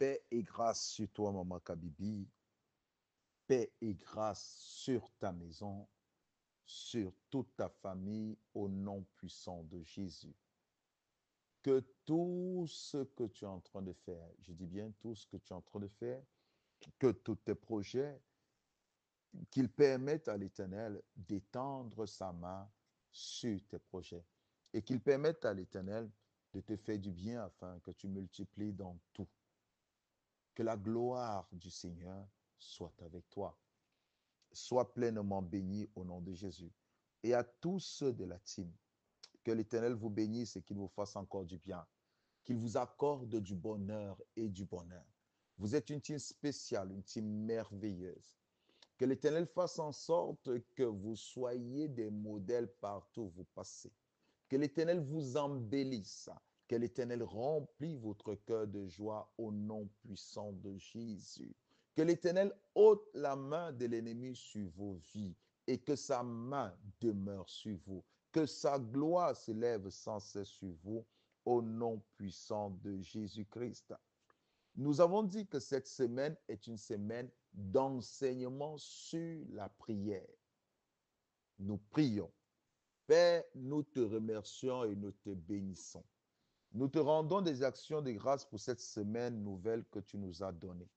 Paix et grâce sur toi, Maman Kabibi. Paix et grâce sur ta maison, sur toute ta famille, au nom puissant de Jésus. Que tout ce que tu es en train de faire, je dis bien tout ce que tu es en train de faire, que tous tes projets, qu'ils permettent à l'Éternel d'étendre sa main sur tes projets et qu'ils permettent à l'Éternel de te faire du bien afin que tu multiplies dans tout. Que la gloire du Seigneur soit avec toi. Sois pleinement béni au nom de Jésus. Et à tous ceux de la team, que l'Éternel vous bénisse et qu'il vous fasse encore du bien, qu'il vous accorde du bonheur et du bonheur. Vous êtes une team spéciale, une team merveilleuse. Que l'Éternel fasse en sorte que vous soyez des modèles partout où vous passez. Que l'Éternel vous embellisse. Que l'Éternel remplisse votre cœur de joie au nom puissant de Jésus. Que l'Éternel ôte la main de l'ennemi sur vos vies et que sa main demeure sur vous. Que sa gloire s'élève sans cesse sur vous au nom puissant de Jésus-Christ. Nous avons dit que cette semaine est une semaine d'enseignement sur la prière. Nous prions. Père, nous te remercions et nous te bénissons. Nous te rendons des actions de grâce pour cette semaine nouvelle que tu nous as donnée.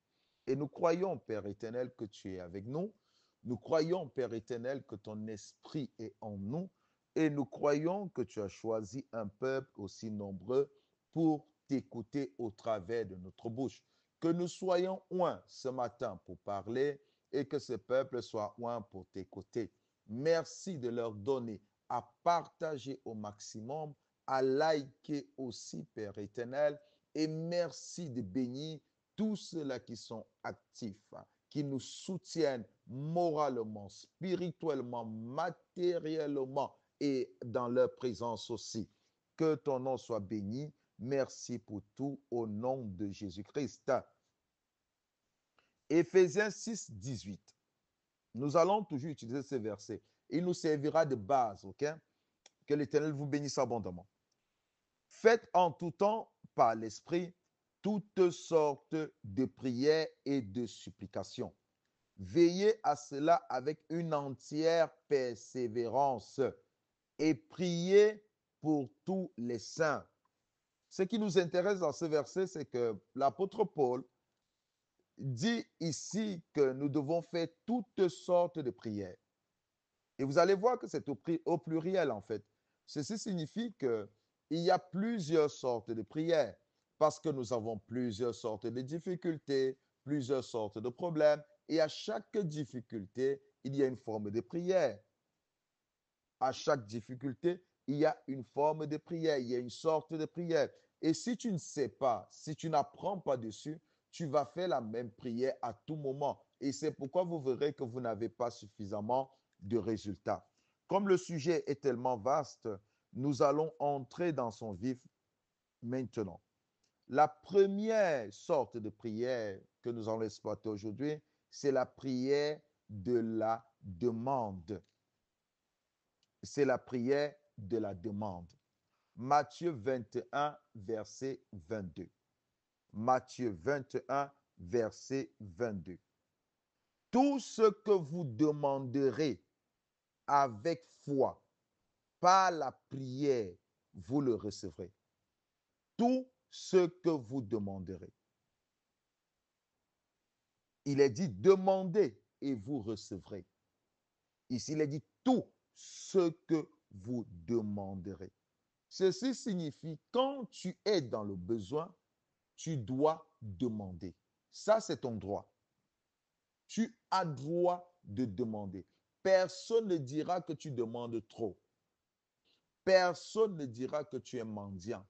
Et nous croyons, Père éternel, que tu es avec nous. Nous croyons, Père éternel, que ton esprit est en nous. Et nous croyons que tu as choisi un peuple aussi nombreux pour t'écouter au travers de notre bouche. Que nous soyons un ce matin pour parler et que ce peuple soit un pour t'écouter. Merci de leur donner à partager au maximum, à liker aussi, Père éternel. Et merci de bénir tous ceux-là qui sont actifs, qui nous soutiennent moralement, spirituellement, matériellement et dans leur présence aussi. Que ton nom soit béni. Merci pour tout au nom de Jésus-Christ. Éphésiens 6, 18. Nous allons toujours utiliser ce verset. Il nous servira de base, ok? Que l'Éternel vous bénisse abondamment. Faites en tout temps par l'Esprit toutes sortes de prières et de supplications. Veillez à cela avec une entière persévérance et priez pour tous les saints. Ce qui nous intéresse dans ce verset, c'est que l'apôtre Paul dit ici que nous devons faire toutes sortes de prières. Et vous allez voir que c'est au pluriel en fait. Ceci signifie qu'il y a plusieurs sortes de prières parce que nous avons plusieurs sortes de difficultés, plusieurs sortes de problèmes. Et à chaque difficulté, il y a une forme de prière. À chaque difficulté, il y a une forme de prière, il y a une sorte de prière. Et si tu ne sais pas, si tu n'apprends pas dessus, tu vas faire la même prière à tout moment. Et c'est pourquoi vous verrez que vous n'avez pas suffisamment de résultats. Comme le sujet est tellement vaste, nous allons entrer dans son vif maintenant. La première sorte de prière que nous allons exploiter aujourd'hui, c'est la prière de la demande. C'est la prière de la demande. Matthieu 21, verset 22. Matthieu 21, verset 22. Tout ce que vous demanderez avec foi par la prière, vous le recevrez. Tout ce que vous demanderez. Il est dit demandez et vous recevrez. Ici, il est dit tout ce que vous demanderez. Ceci signifie quand tu es dans le besoin, tu dois demander. Ça, c'est ton droit. Tu as droit de demander. Personne ne dira que tu demandes trop. Personne ne dira que tu es mendiant.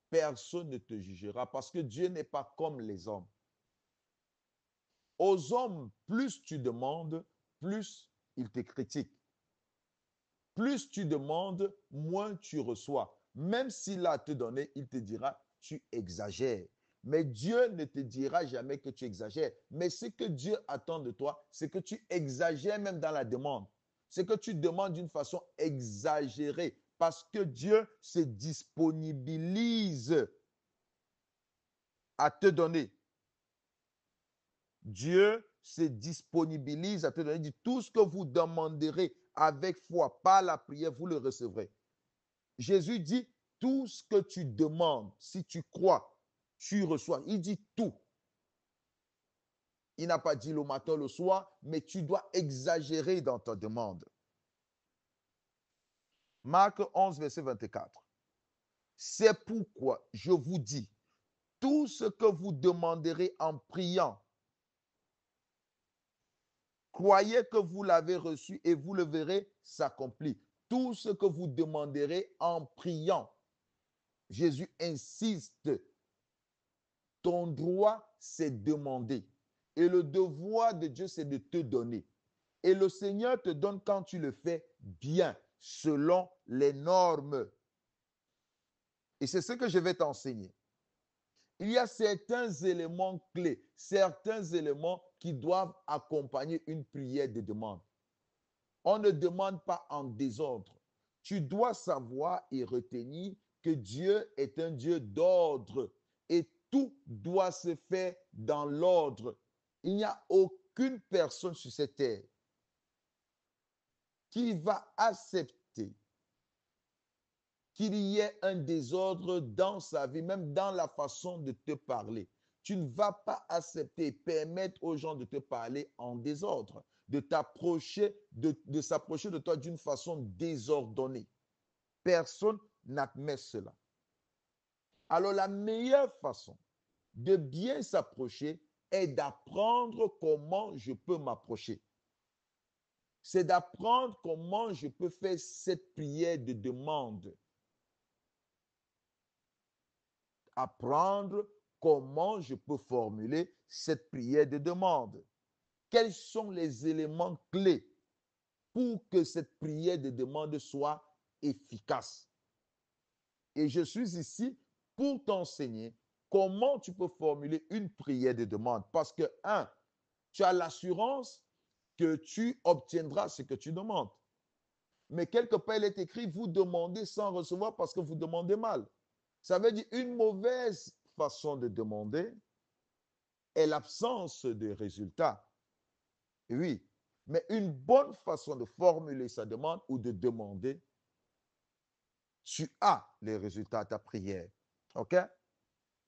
Personne ne te jugera parce que Dieu n'est pas comme les hommes. Aux hommes, plus tu demandes, plus ils te critiquent. Plus tu demandes, moins tu reçois. Même s'il a te donné, il te dira, tu exagères. Mais Dieu ne te dira jamais que tu exagères. Mais ce que Dieu attend de toi, c'est que tu exagères même dans la demande. C'est que tu demandes d'une façon exagérée. Parce que Dieu se disponibilise à te donner. Dieu se disponibilise à te donner. Il dit, tout ce que vous demanderez avec foi par la prière, vous le recevrez. Jésus dit, tout ce que tu demandes, si tu crois, tu reçois. Il dit tout. Il n'a pas dit le matin, le soir, mais tu dois exagérer dans ta demande. Marc 11, verset 24. C'est pourquoi je vous dis, tout ce que vous demanderez en priant, croyez que vous l'avez reçu et vous le verrez s'accomplir. Tout ce que vous demanderez en priant. Jésus insiste. Ton droit, c'est demander. Et le devoir de Dieu, c'est de te donner. Et le Seigneur te donne quand tu le fais bien, selon les normes. Et c'est ce que je vais t'enseigner. Il y a certains éléments clés, certains éléments qui doivent accompagner une prière de demande. On ne demande pas en désordre. Tu dois savoir et retenir que Dieu est un Dieu d'ordre et tout doit se faire dans l'ordre. Il n'y a aucune personne sur cette terre qui va accepter qu'il y ait un désordre dans sa vie, même dans la façon de te parler. Tu ne vas pas accepter et permettre aux gens de te parler en désordre, de t'approcher, de s'approcher de toi d'une façon désordonnée. Personne n'admet cela. Alors la meilleure façon de bien s'approcher est d'apprendre comment je peux m'approcher. C'est d'apprendre comment je peux faire cette prière de demande. Apprendre comment je peux formuler cette prière de demande. Quels sont les éléments clés pour que cette prière de demande soit efficace? Et je suis ici pour t'enseigner comment tu peux formuler une prière de demande. Parce que, un, tu as l'assurance que tu obtiendras ce que tu demandes. Mais quelque part, il est écrit, vous demandez sans recevoir parce que vous demandez mal. Ça veut dire une mauvaise façon de demander est l'absence de résultats. Oui, mais une bonne façon de formuler sa demande ou de demander, tu as les résultats de ta prière. OK?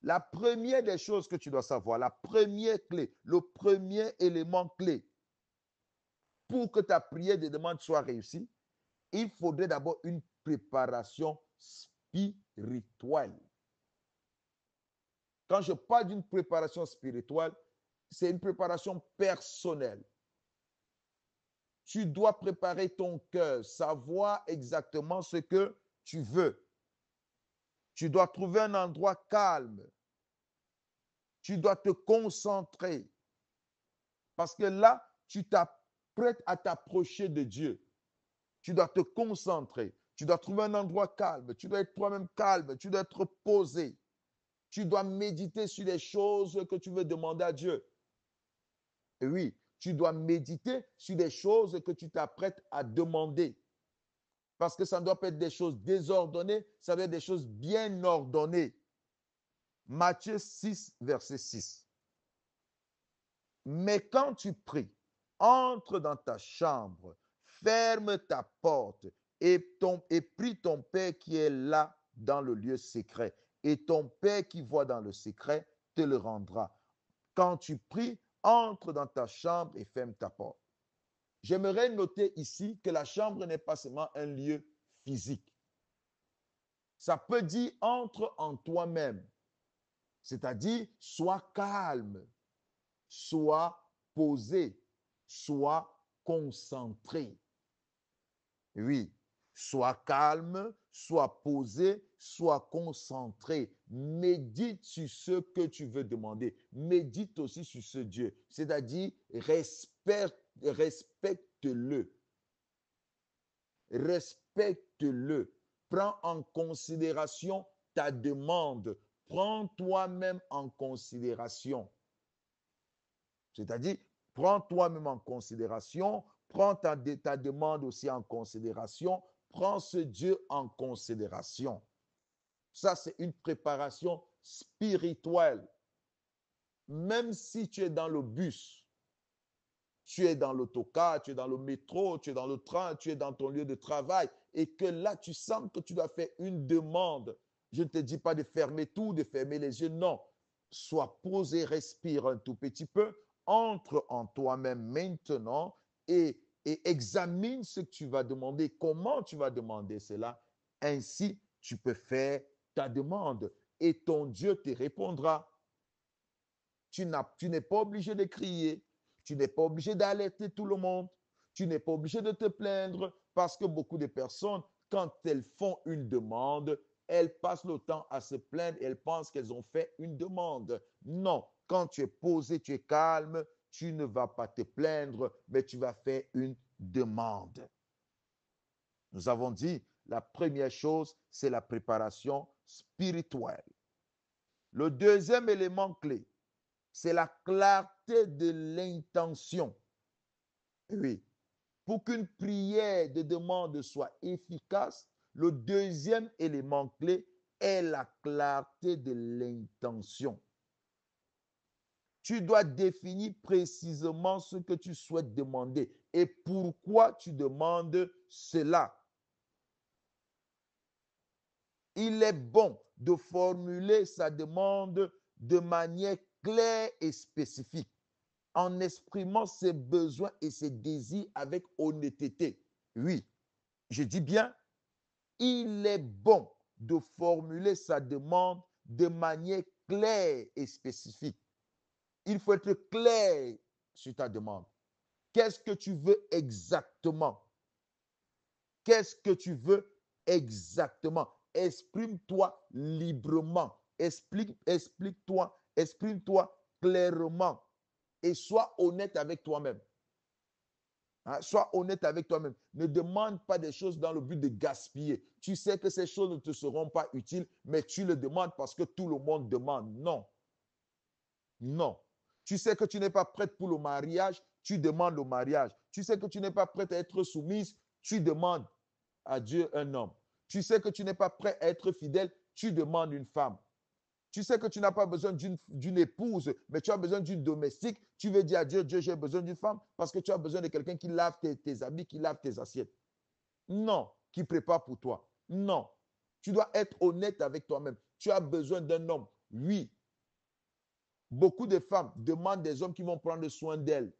La première des choses que tu dois savoir, la première clé, le premier élément clé pour que ta prière de demande soit réussie, il faudrait d'abord une préparation spirituelle. Quand je parle d'une préparation spirituelle, c'est une préparation personnelle. Tu dois préparer ton cœur, savoir exactement ce que tu veux. Tu dois trouver un endroit calme. Tu dois te concentrer. Parce que là, tu t'apprêtes à t'approcher de Dieu. Tu dois te concentrer. Tu dois trouver un endroit calme. Tu dois être toi-même calme. Tu dois être posé. Tu dois méditer sur les choses que tu veux demander à Dieu. Et oui, tu dois méditer sur les choses que tu t'apprêtes à demander. Parce que ça ne doit pas être des choses désordonnées, ça doit être des choses bien ordonnées. Matthieu 6, verset 6. Mais quand tu pries, entre dans ta chambre, ferme ta porte et prie ton Père qui est là dans le lieu secret. Et ton Père qui voit dans le secret te le rendra. Quand tu pries, entre dans ta chambre et ferme ta porte. J'aimerais noter ici que la chambre n'est pas seulement un lieu physique. Ça peut dire entre en toi-même, c'est-à-dire sois calme, sois posé, sois concentré. Oui, sois calme, sois posé, sois concentré. Médite sur ce que tu veux demander. Médite aussi sur ce Dieu, c'est-à-dire respecte-le. Respecte-le. Prends en considération ta demande. Prends toi-même en considération. C'est-à-dire, prends toi-même en considération, prends ta demande aussi en considération, prends ce Dieu en considération. Ça, c'est une préparation spirituelle. même si tu es dans le bus, tu es dans l'autocar, tu es dans le métro, tu es dans le train, tu es dans ton lieu de travail, et que là, tu sens que tu dois faire une demande. Je ne te dis pas de fermer tout, de fermer les yeux, non. Sois posé, respire un tout petit peu, entre en toi-même maintenant et examine ce que tu vas demander, comment tu vas demander cela. Ainsi, tu peux faire ta demande et ton Dieu te répondra. Tu n'es pas obligé de crier. Tu n'es pas obligé d'alerter tout le monde. Tu n'es pas obligé de te plaindre parce que beaucoup de personnes, quand elles font une demande, elles passent le temps à se plaindre et elles pensent qu'elles ont fait une demande. Non, quand tu es posé, tu es calme, tu ne vas pas te plaindre, mais tu vas faire une demande. Nous avons dit, la première chose, c'est la préparation spirituelle. Le deuxième élément clé, c'est la clarté de l'intention. Oui. Pour qu'une prière de demande soit efficace, le deuxième élément clé est la clarté de l'intention. Tu dois définir précisément ce que tu souhaites demander et pourquoi tu demandes cela. Il est bon de formuler sa demande de manière claire et spécifique, en exprimant ses besoins et ses désirs avec honnêteté. Oui, je dis bien, il est bon de formuler sa demande de manière claire et spécifique. Il faut être clair sur ta demande. Qu'est-ce que tu veux exactement? Qu'est-ce que tu veux exactement? Exprime-toi librement. Explique-toi, exprime-toi clairement et sois honnête avec toi-même. Hein, sois honnête avec toi-même. Ne demande pas des choses dans le but de gaspiller. Tu sais que ces choses ne te seront pas utiles, mais tu le demandes parce que tout le monde demande. Non. Non. Tu sais que tu n'es pas prête pour le mariage, tu demandes le mariage. Tu sais que tu n'es pas prête à être soumise, tu demandes à Dieu un homme. Tu sais que tu n'es pas prêt à être fidèle, tu demandes une femme. Tu sais que tu n'as pas besoin d'une épouse, mais tu as besoin d'une domestique. Tu veux dire à Dieu, Dieu, j'ai besoin d'une femme parce que tu as besoin de quelqu'un qui lave tes habits, qui lave tes assiettes. Non, qui prépare pour toi. Non. Tu dois être honnête avec toi-même. Tu as besoin d'un homme. Oui. Beaucoup de femmes demandent des hommes qui vont prendre soin d'elles.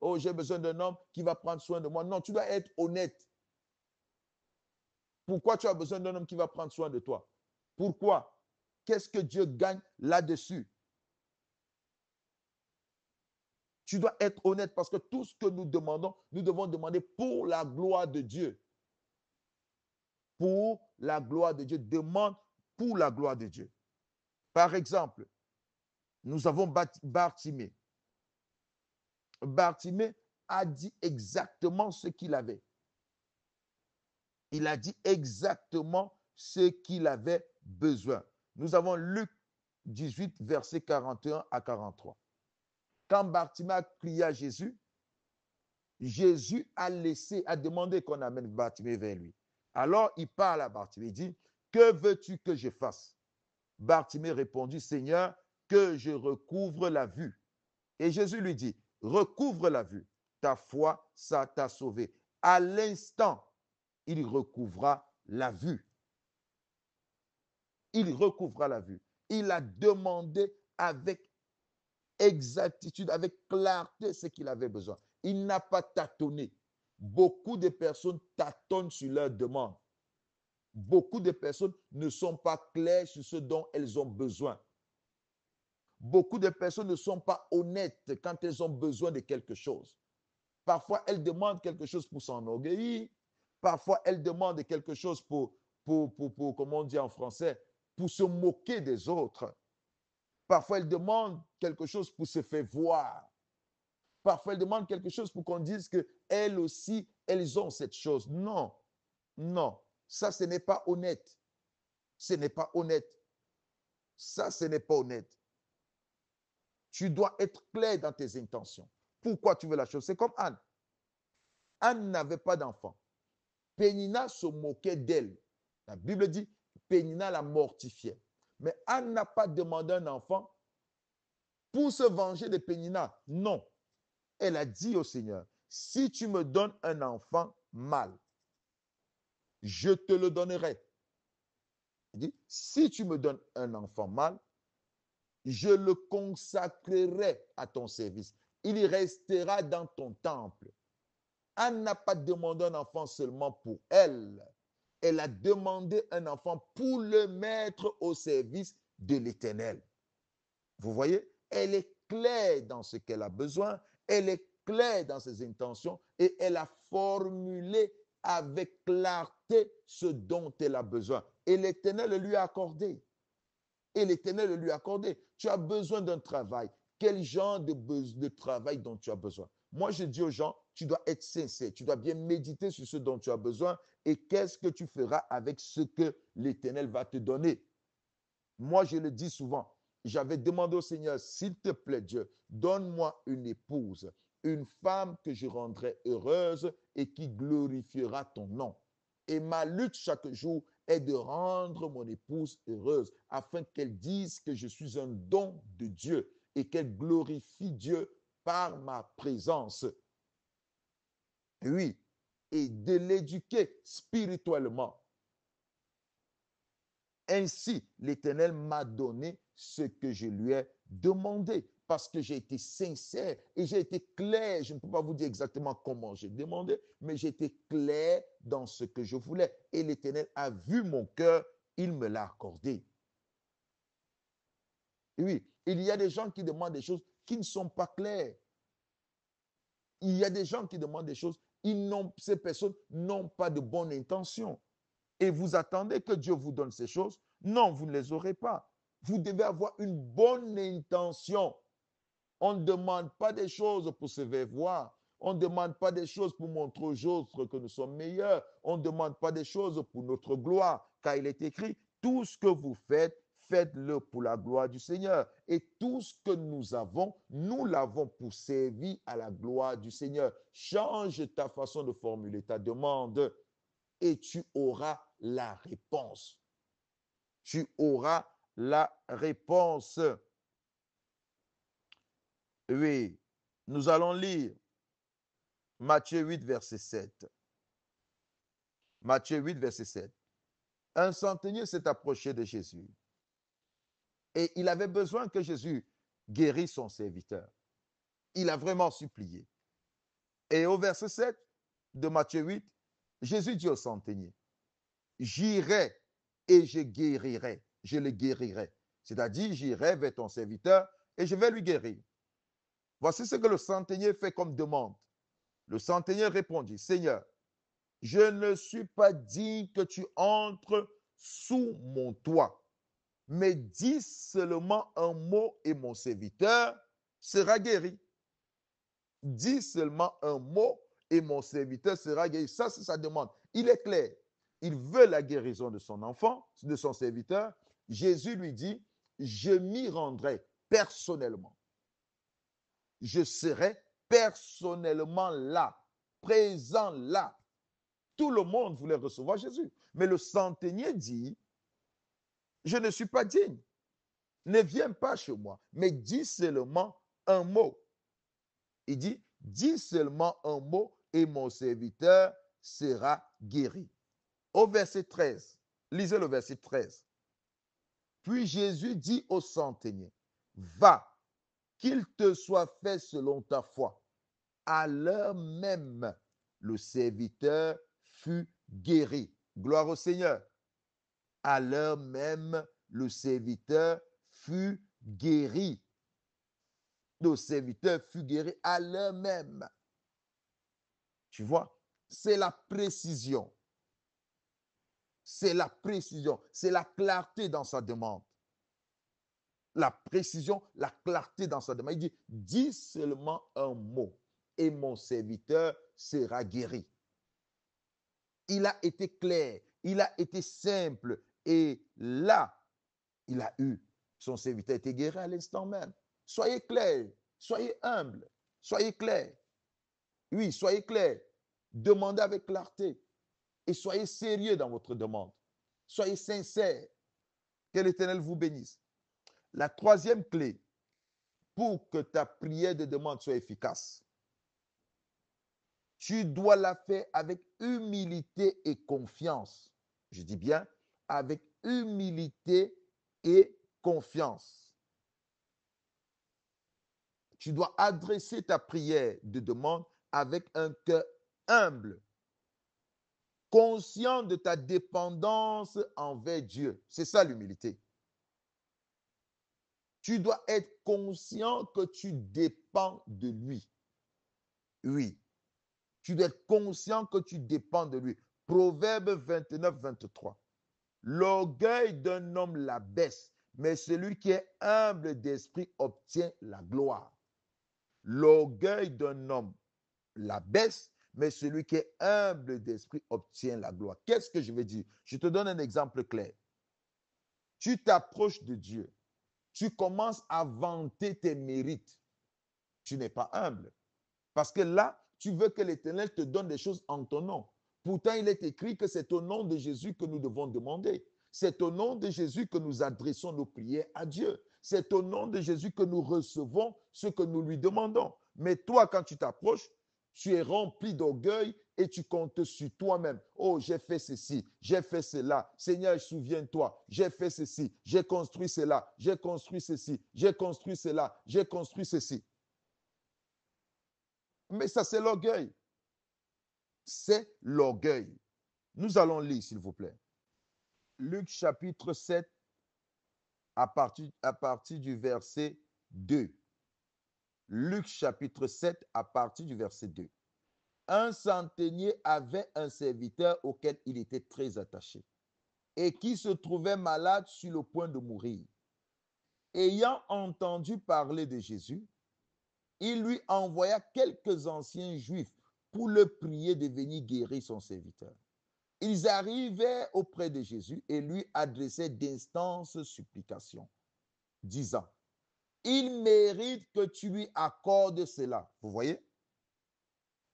Oh, j'ai besoin d'un homme qui va prendre soin de moi. Non, tu dois être honnête. Pourquoi tu as besoin d'un homme qui va prendre soin de toi? Pourquoi? Qu'est-ce que Dieu gagne là-dessus? Tu dois être honnête parce que tout ce que nous demandons, nous devons demander pour la gloire de Dieu. Pour la gloire de Dieu. Demande pour la gloire de Dieu. Par exemple, nous avons Bartimée. Bartimée a dit exactement ce qu'il avait. Il a dit exactement ce qu'il avait besoin. Nous avons Luc 18, versets 41 à 43. Quand Bartimée a crié à Jésus, Jésus a demandé qu'on amène Bartimée vers lui. Alors il parle à Bartimée, il dit, que veux-tu que je fasse? Bartimée répondit, Seigneur, que je recouvre la vue. Et Jésus lui dit, recouvre la vue, ta foi, ça t'a sauvé. À l'instant, il recouvra la vue. Il recouvra la vue. Il a demandé avec exactitude, avec clarté ce qu'il avait besoin. Il n'a pas tâtonné. Beaucoup de personnes tâtonnent sur leur demande. Beaucoup de personnes ne sont pas claires sur ce dont elles ont besoin. Beaucoup de personnes ne sont pas honnêtes quand elles ont besoin de quelque chose. Parfois, elles demandent quelque chose pour s'enorgueillir. Parfois, elles demandent quelque chose pour, comment on dit en français, pour se moquer des autres. Parfois, elles demandent quelque chose pour se faire voir. Parfois, elles demandent quelque chose pour qu'on dise qu'elles aussi, elles ont cette chose. Non, non, ça, ce n'est pas honnête. Ce n'est pas honnête. Ça, ce n'est pas honnête. Tu dois être clair dans tes intentions. Pourquoi tu veux la chose? C'est comme Anne. Anne n'avait pas d'enfant. Pénina se moquait d'elle. La Bible dit, Pénina la mortifiait. Mais Anne n'a pas demandé un enfant pour se venger de Pénina. Non. Elle a dit au Seigneur, si tu me donnes un enfant mâle, je te le donnerai. Elle dit, si tu me donnes un enfant mâle, je le consacrerai à ton service. Il restera dans ton temple. Anne n'a pas demandé un enfant seulement pour elle. Elle a demandé un enfant pour le mettre au service de l'Éternel. Vous voyez, elle est claire dans ce qu'elle a besoin, elle est claire dans ses intentions et elle a formulé avec clarté ce dont elle a besoin. Et l'Éternel le lui a accordé. Et l'Éternel le lui a accordé. Tu as besoin d'un travail. Quel genre de travail dont tu as besoin? Moi, je dis aux gens, tu dois être sincère, tu dois bien méditer sur ce dont tu as besoin et qu'est-ce que tu feras avec ce que l'Éternel va te donner. Moi, je le dis souvent, j'avais demandé au Seigneur, s'il te plaît Dieu, donne-moi une épouse, une femme que je rendrai heureuse et qui glorifiera ton nom. Et ma lutte chaque jour est de rendre mon épouse heureuse afin qu'elle dise que je suis un don de Dieu et qu'elle glorifie Dieu par ma présence. Oui, et de l'éduquer spirituellement. Ainsi, l'Éternel m'a donné ce que je lui ai demandé parce que j'ai été sincère et j'ai été clair. Je ne peux pas vous dire exactement comment j'ai demandé, mais j'ai été clair dans ce que je voulais. Et l'Éternel a vu mon cœur, il me l'a accordé. Oui, il y a des gens qui demandent des choses qui ne sont pas claires. Il y a des gens qui demandent des choses, ces personnes n'ont pas de bonne intention. Et vous attendez que Dieu vous donne ces choses. Non, vous ne les aurez pas. Vous devez avoir une bonne intention. On ne demande pas des choses pour se faire voir. On ne demande pas des choses pour montrer aux autres que nous sommes meilleurs. On ne demande pas des choses pour notre gloire, car il est écrit, tout ce que vous faites, faites-le pour la gloire du Seigneur. Et tout ce que nous avons, nous l'avons pour servir à la gloire du Seigneur. Change ta façon de formuler ta demande et tu auras la réponse. Tu auras la réponse. Oui, nous allons lire Matthieu 8, verset 7. Matthieu 8, verset 7. Un centenier s'est approché de Jésus et il avait besoin que Jésus guérisse son serviteur. Il a vraiment supplié. Et au verset 7 de Matthieu 8, Jésus dit au centenier, j'irai et je guérirai, je le guérirai. C'est-à-dire, j'irai vers ton serviteur et je vais lui guérir. Voici ce que le centenier fait comme demande. Le centenier répondit, Seigneur, je ne suis pas digne que tu entres sous mon toit, mais dis seulement un mot et mon serviteur sera guéri. Dis seulement un mot et mon serviteur sera guéri. Ça, c'est sa demande. Il est clair. Il veut la guérison de son enfant, de son serviteur. Jésus lui dit, je m'y rendrai personnellement. Je serai personnellement là, présent là. Tout le monde voulait recevoir Jésus. Mais le centenier dit, je ne suis pas digne. Ne viens pas chez moi, mais dis seulement un mot. Il dit, dis seulement un mot et mon serviteur sera guéri. Au verset 13, lisez le verset 13. Puis Jésus dit au centenier, va, qu'il te soit fait selon ta foi. À l'heure même, le serviteur fut guéri. Gloire au Seigneur. À l'heure même, le serviteur fut guéri. Le serviteur fut guéri à l'heure même. Tu vois, c'est la précision. C'est la précision, c'est la clarté dans sa demande. La précision, la clarté dans sa demande. Il dit, dis seulement un mot et mon serviteur sera guéri. Il a été clair, il a été simple et là, il a eu, son serviteur a été guéri à l'instant même. Soyez clair, soyez humble, soyez clair. Oui, soyez clair. Demandez avec clarté et soyez sérieux dans votre demande. Soyez sincère. Que l'Éternel vous bénisse. La troisième clé, pour que ta prière de demande soit efficace, tu dois la faire avec humilité et confiance. Je dis bien avec humilité et confiance. Tu dois adresser ta prière de demande avec un cœur humble, conscient de ta dépendance envers Dieu. C'est ça l'humilité. Tu dois être conscient que tu dépends de lui. Oui, tu dois être conscient que tu dépends de lui. Proverbe 29, 23. L'orgueil d'un homme l'abaisse, mais celui qui est humble d'esprit obtient la gloire. L'orgueil d'un homme l'abaisse, mais celui qui est humble d'esprit obtient la gloire. Qu'est-ce que je veux dire? Je te donne un exemple clair. Tu t'approches de Dieu, tu commences à vanter tes mérites. Tu n'es pas humble. Parce que là, tu veux que l'Éternel te donne des choses en ton nom. Pourtant, il est écrit que c'est au nom de Jésus que nous devons demander. C'est au nom de Jésus que nous adressons nos prières à Dieu. C'est au nom de Jésus que nous recevons ce que nous lui demandons. Mais toi, quand tu t'approches, tu es rempli d'orgueil et tu comptes sur toi-même. Oh, j'ai fait ceci, j'ai fait cela. Seigneur, souviens-toi, j'ai fait ceci, j'ai construit cela, j'ai construit ceci, j'ai construit cela, j'ai construit ceci. Mais ça, c'est l'orgueil. C'est l'orgueil. Nous allons lire, s'il vous plaît. Luc chapitre 7, à partir du verset 2. Luc chapitre 7, à partir du verset 2. Un centenier avait un serviteur auquel il était très attaché et qui se trouvait malade sur le point de mourir. Ayant entendu parler de Jésus, il lui envoya quelques anciens juifs pour le prier de venir guérir son serviteur. Ils arrivaient auprès de Jésus et lui adressaient d'instances supplications, disant, il mérite que tu lui accordes cela. Vous voyez?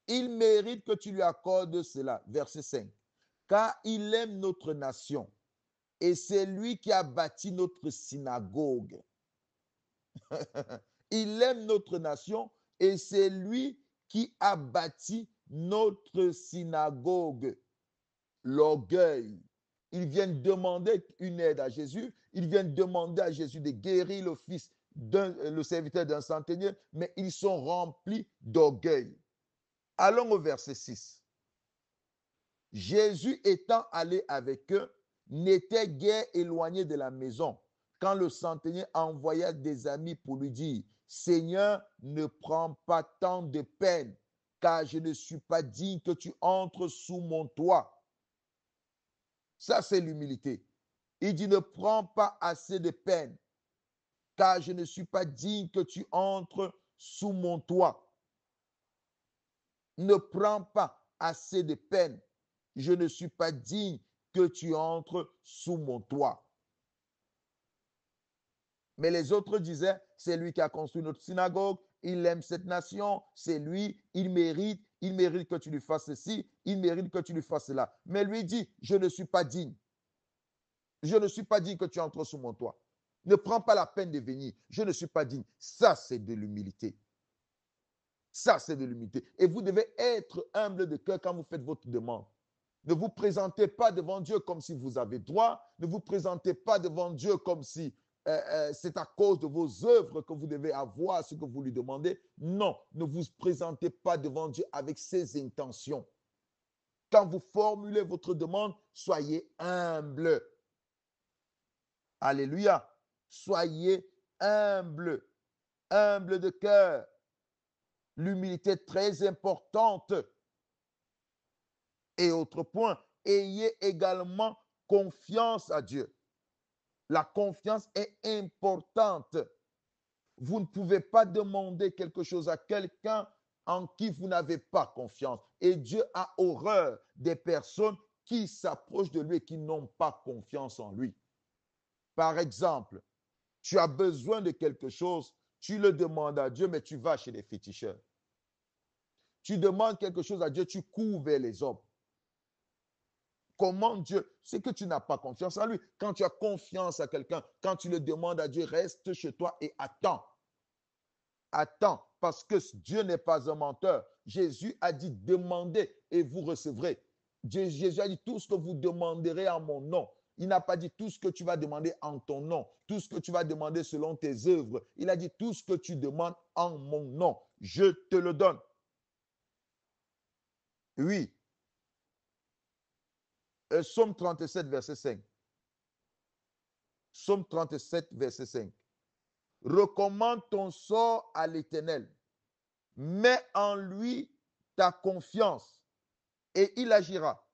Il mérite que tu lui accordes cela. Verset 5. Car il aime notre nation et c'est lui qui a bâti notre synagogue. Il aime notre nation et c'est lui qui a bâti notre synagogue. L'orgueil. Ils viennent demander une aide à Jésus. Ils viennent demander à Jésus de guérir le serviteur d'un centenier, mais ils sont remplis d'orgueil. Allons au verset 6. Jésus étant allé avec eux, n'était guère éloigné de la maison, quand le centenier envoya des amis pour lui dire, Seigneur, ne prends pas tant de peine, car je ne suis pas digne que tu entres sous mon toit. Ça, c'est l'humilité. Il dit, ne prends pas assez de peine, car je ne suis pas digne que tu entres sous mon toit. Ne prends pas assez de peine. Je ne suis pas digne que tu entres sous mon toit. Mais les autres disaient, c'est lui qui a construit notre synagogue, il aime cette nation, c'est lui, il mérite que tu lui fasses ceci, il mérite que tu lui fasses cela. Mais lui dit, je ne suis pas digne. Je ne suis pas digne que tu entres sous mon toit. Ne prends pas la peine de venir. Je ne suis pas digne. Ça, c'est de l'humilité. Ça, c'est de l'humilité. Et vous devez être humble de cœur quand vous faites votre demande. Ne vous présentez pas devant Dieu comme si vous avez droit. Ne vous présentez pas devant Dieu comme si c'est à cause de vos œuvres que vous devez avoir ce que vous lui demandez. Non, ne vous présentez pas devant Dieu avec ces intentions. Quand vous formulez votre demande, soyez humble. Alléluia. Soyez humble, humble de cœur. L'humilité est très importante. Et autre point, ayez également confiance à Dieu. La confiance est importante. Vous ne pouvez pas demander quelque chose à quelqu'un en qui vous n'avez pas confiance. Et Dieu a horreur des personnes qui s'approchent de lui et qui n'ont pas confiance en lui. Par exemple, tu as besoin de quelque chose, tu le demandes à Dieu, mais tu vas chez les féticheurs. Tu demandes quelque chose à Dieu, tu cours vers les hommes. Comment Dieu? C'est que tu n'as pas confiance en lui. Quand tu as confiance à quelqu'un, quand tu le demandes à Dieu, reste chez toi et attends. Attends, parce que Dieu n'est pas un menteur. Jésus a dit, demandez et vous recevrez. Jésus a dit, tout ce que vous demanderez en mon nom. Il n'a pas dit tout ce que tu vas demander en ton nom, tout ce que tu vas demander selon tes œuvres. Il a dit tout ce que tu demandes en mon nom. Je te le donne. Oui. Psaume 37, verset 5. Psaume 37, verset 5. Recommande ton sort à l'Éternel. Mets en lui ta confiance et il agira.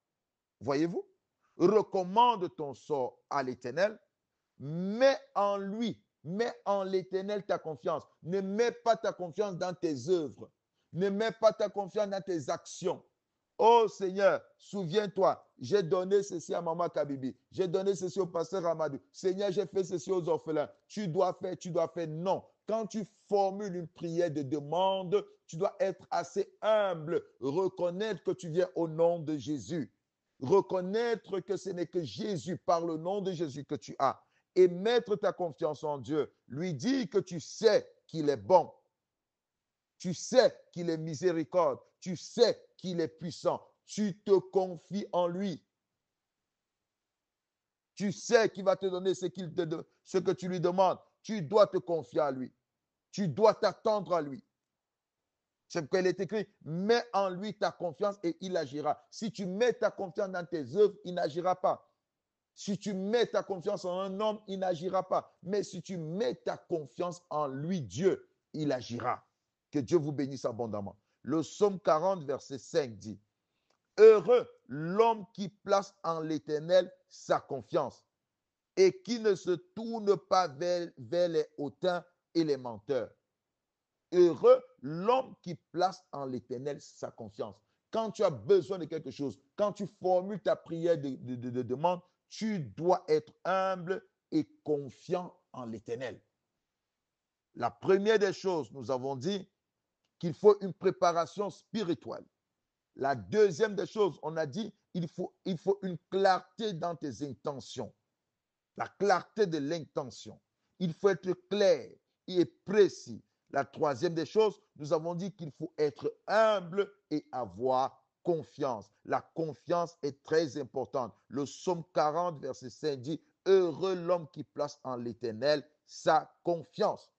Voyez-vous? Recommande ton sort à l'Éternel. Mets en lui, mets en l'Éternel ta confiance. Ne mets pas ta confiance dans tes œuvres. Ne mets pas ta confiance dans tes actions. Oh Seigneur, souviens-toi, j'ai donné ceci à Maman Kabibi. J'ai donné ceci au pasteur Amadou. Seigneur, j'ai fait ceci aux orphelins. Tu dois faire, tu dois faire. Non. Quand tu formules une prière de demande, tu dois être assez humble. Reconnaître que tu viens au nom de Jésus. Reconnaître que ce n'est que Jésus, par le nom de Jésus, que tu as. Et mettre ta confiance en Dieu. Lui dire que tu sais qu'il est bon. Tu sais qu'il est miséricorde. Tu sais qu'il est puissant. Tu te confies en lui. Tu sais qu'il va te donner ce que tu lui demandes. Tu dois te confier à lui. Tu dois t'attendre à lui. C'est pourquoi il est écrit, mets en lui ta confiance et il agira. Si tu mets ta confiance dans tes œuvres, il n'agira pas. Si tu mets ta confiance en un homme, il n'agira pas. Mais si tu mets ta confiance en lui, Dieu, il agira. Que Dieu vous bénisse abondamment. Le psaume 40, verset 5 dit, heureux l'homme qui place en l'Éternel sa confiance et qui ne se tourne pas vers les hautains et les menteurs. Heureux l'homme qui place en l'Éternel sa confiance. Quand tu as besoin de quelque chose, quand tu formules ta prière de demande, tu dois être humble et confiant en l'Éternel. La première des choses, nous avons dit qu'il faut une préparation spirituelle. La deuxième des choses, on a dit il faut une clarté dans tes intentions. La clarté de l'intention. Il faut être clair et précis. La troisième des choses, nous avons dit qu'il faut être humble et avoir confiance. La confiance est très importante. Le psaume 40, verset 5 dit, heureux l'homme qui place en l'Éternel sa confiance.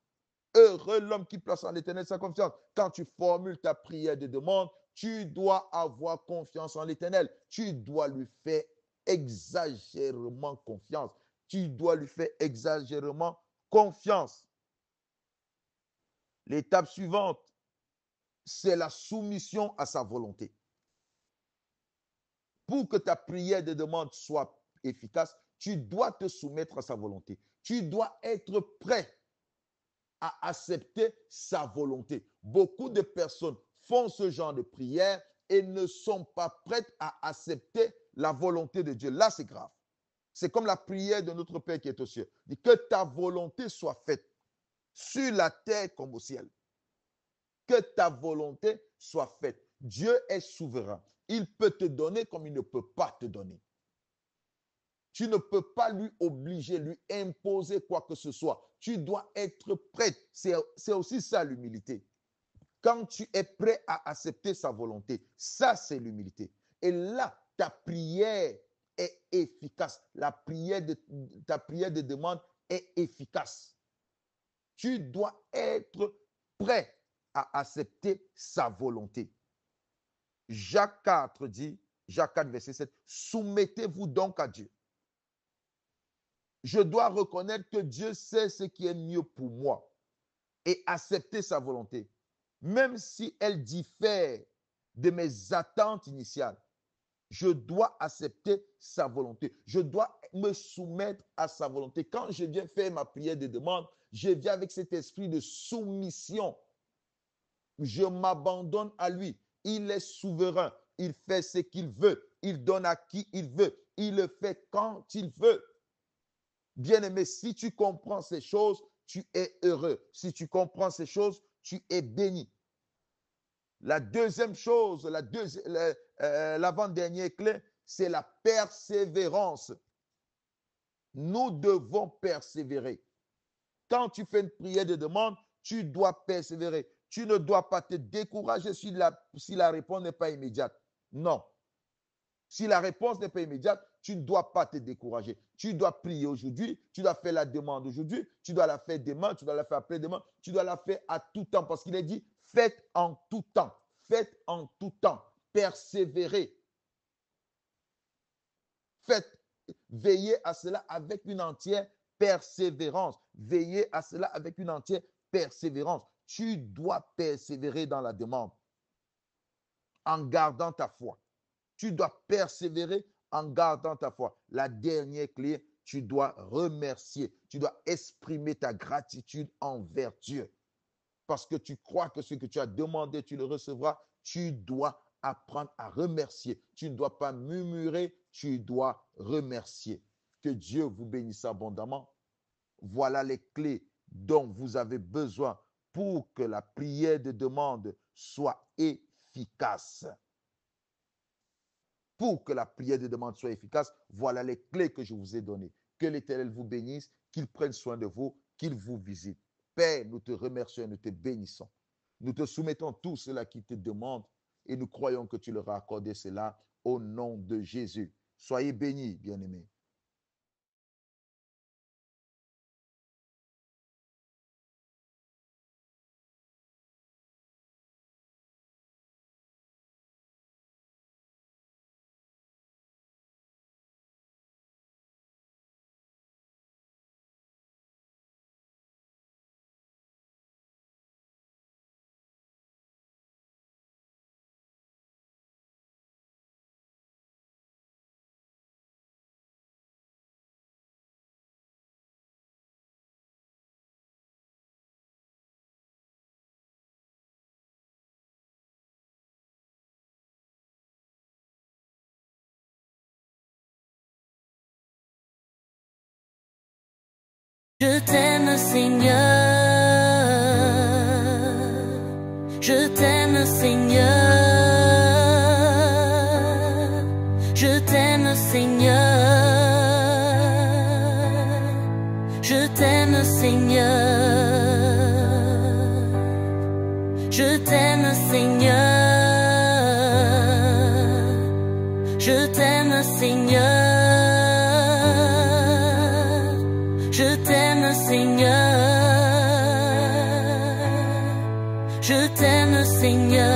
Heureux l'homme qui place en l'Éternel sa confiance. Quand tu formules ta prière de demande, tu dois avoir confiance en l'Éternel. Tu dois lui faire exagérément confiance. Tu dois lui faire exagérément confiance. L'étape suivante, c'est la soumission à sa volonté. Pour que ta prière de demande soit efficace, tu dois te soumettre à sa volonté. Tu dois être prêt à accepter sa volonté. Beaucoup de personnes font ce genre de prière et ne sont pas prêtes à accepter la volonté de Dieu. Là, c'est grave. C'est comme la prière de notre Père qui est aux cieux. Dit que ta volonté soit faite sur la terre comme au ciel. Que ta volonté soit faite. Dieu est souverain. Il peut te donner comme il ne peut pas te donner. Tu ne peux pas lui obliger, lui imposer quoi que ce soit. Tu dois être prêt. C'est aussi ça l'humilité. Quand tu es prêt à accepter sa volonté, ça c'est l'humilité. Et là, ta prière est efficace. Ta prière de demande est efficace. Tu dois être prêt à accepter sa volonté. Jacques 4 dit, Jacques 4, verset 7, soumettez-vous donc à Dieu. Je dois reconnaître que Dieu sait ce qui est mieux pour moi et accepter sa volonté, même si elle diffère de mes attentes initiales. Je dois accepter sa volonté. Je dois me soumettre à sa volonté. Quand je viens faire ma prière de demande, je viens avec cet esprit de soumission. Je m'abandonne à lui. Il est souverain. Il fait ce qu'il veut. Il donne à qui il veut. Il le fait quand il veut. Bien-aimé, si tu comprends ces choses, tu es heureux. Si tu comprends ces choses, tu es béni. La deuxième chose, l'avant-dernière clé, c'est la persévérance. Nous devons persévérer. Quand tu fais une prière de demande, Tu dois persévérer. Tu ne dois pas te décourager si la réponse n'est pas immédiate. Non. Si la réponse n'est pas immédiate, tu ne dois pas te décourager. Tu dois prier aujourd'hui, tu dois faire la demande aujourd'hui, tu dois la faire demain, tu dois la faire après-demain, tu dois la faire à tout temps parce qu'il est dit, faites en tout temps, faites en tout temps, persévérez. Veillez à cela avec une entière persévérance. Veillez à cela avec une entière persévérance. Tu dois persévérer dans la demande en gardant ta foi. Tu dois persévérer en gardant ta foi. La dernière clé, tu dois remercier. Tu dois exprimer ta gratitude envers Dieu. Parce que tu crois que ce que tu as demandé, tu le recevras. Tu dois apprendre à remercier. Tu ne dois pas murmurer, tu dois remercier. Que Dieu vous bénisse abondamment. Voilà les clés dont vous avez besoin pour que la prière de demande soit efficace. Pour que la prière de demande soit efficace, voilà les clés que je vous ai données. Que l'Éternel vous bénisse, qu'il prenne soin de vous, qu'il vous visite. Père, nous te remercions et nous te bénissons. Nous te soumettons tout cela qui te demande et nous croyons que tu leur as accordé cela au nom de Jésus. Soyez bénis, bien-aimés. Je t'aime Seigneur, je t'aime Seigneur, je t'aime Seigneur, je t'aime Seigneur, je t'aime Seigneur, je t'aime Seigneur. Je t'aime Seigneur, je t'aime Seigneur.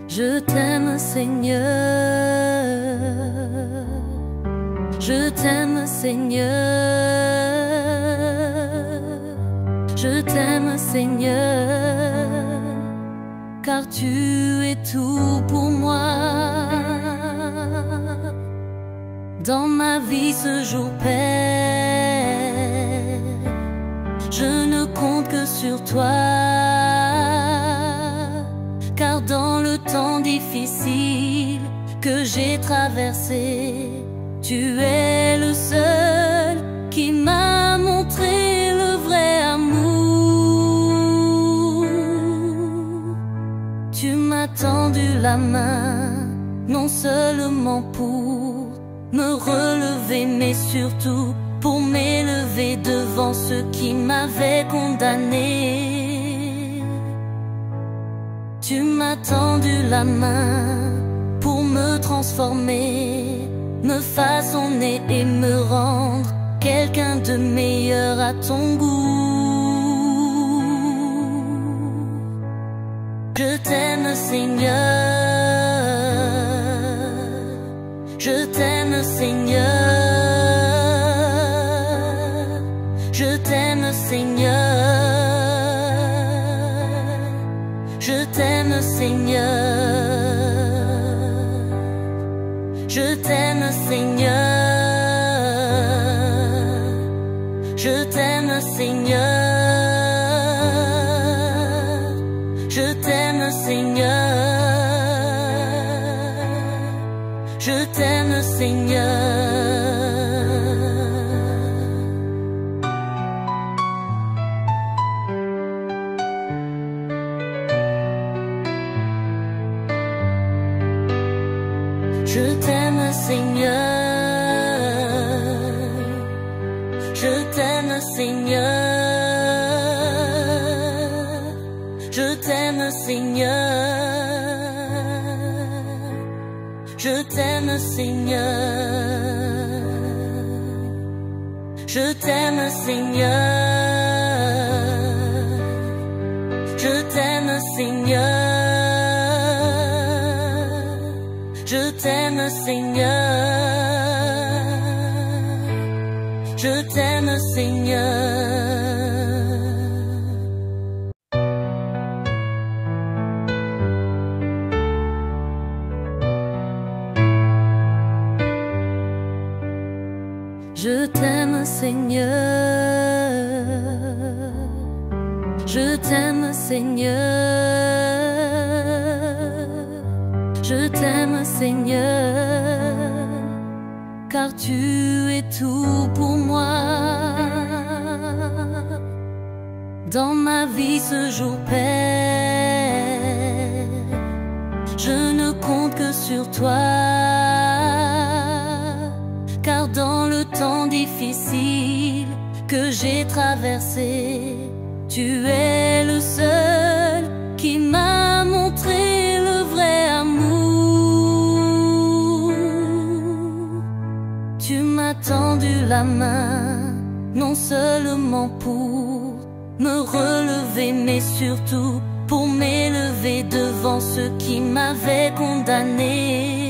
Je t'aime Seigneur, je t'aime Seigneur. Je t'aime Seigneur, car tu es tout pour moi. Dans ma vie ce jour, Père, je ne compte que sur toi. Car dans le temps difficile que j'ai traversé, tu es le seul qui m'a montré le vrai amour. Tu m'as tendu la main, non seulement pour me relever, mais surtout pour m'élever devant ceux qui m'avaient condamné. Tu m'as tendu la main pour me transformer, me façonner et me rendre quelqu'un de meilleur à ton goût. Je t'aime Seigneur, je t'aime Seigneur, je t'aime Seigneur, je t'aime Seigneur, je t'aime Seigneur, je t'aime Seigneur, je t'aime Seigneur, je t'aime Seigneur. Je t'aime Seigneur, je t'aime Seigneur, je t'aime Seigneur, je t'aime Seigneur, je t'aime Seigneur, je t'aime Seigneur, je t'aime Seigneur, je t'aime Seigneur. Je t'aime Seigneur, je t'aime Seigneur, je t'aime Seigneur, car tu es tout pour moi. Dans ma vie ce jour, Père, je ne compte que sur toi, car dans le temps difficile que j'ai traversé, tu es le seul qui m'a montré le vrai amour. Tu m'as tendu la main, non seulement pour me relever, mais surtout pour m'élever devant ceux qui m'avaient condamné.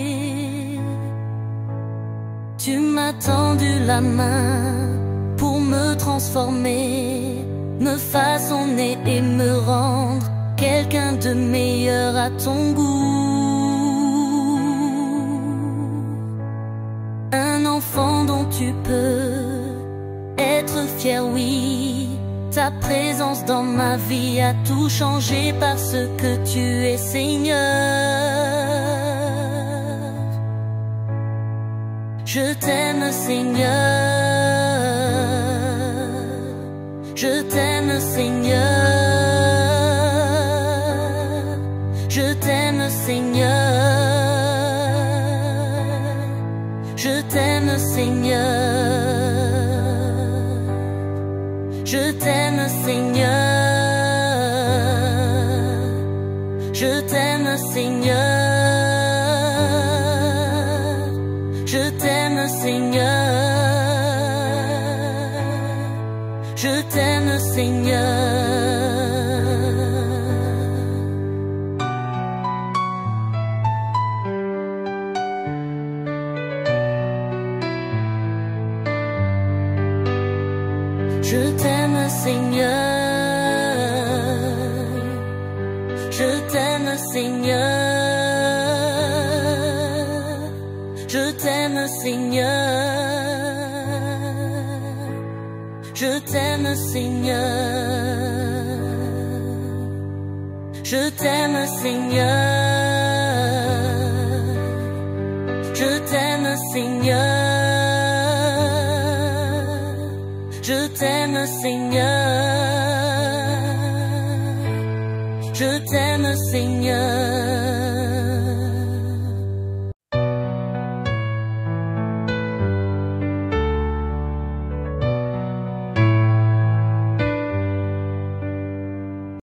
Tu m'as tendu la main pour me transformer, me façonner et me rendre quelqu'un de meilleur à ton goût. Un enfant dont tu peux être fier, oui. Ta présence dans ma vie a tout changé parce que tu es Seigneur. Je t'aime Seigneur, je t'aime Seigneur, je t'aime Seigneur, je t'aime Seigneur, je t'aime Seigneur, je t'aime Seigneur, je t'aime Seigneur, je t'aime Seigneur. Je t'aime Seigneur, je t'aime Seigneur, je t'aime Seigneur, je t'aime Seigneur, je t'aime Seigneur, je t'aime Seigneur, je t'aime Seigneur, je t'aime Seigneur.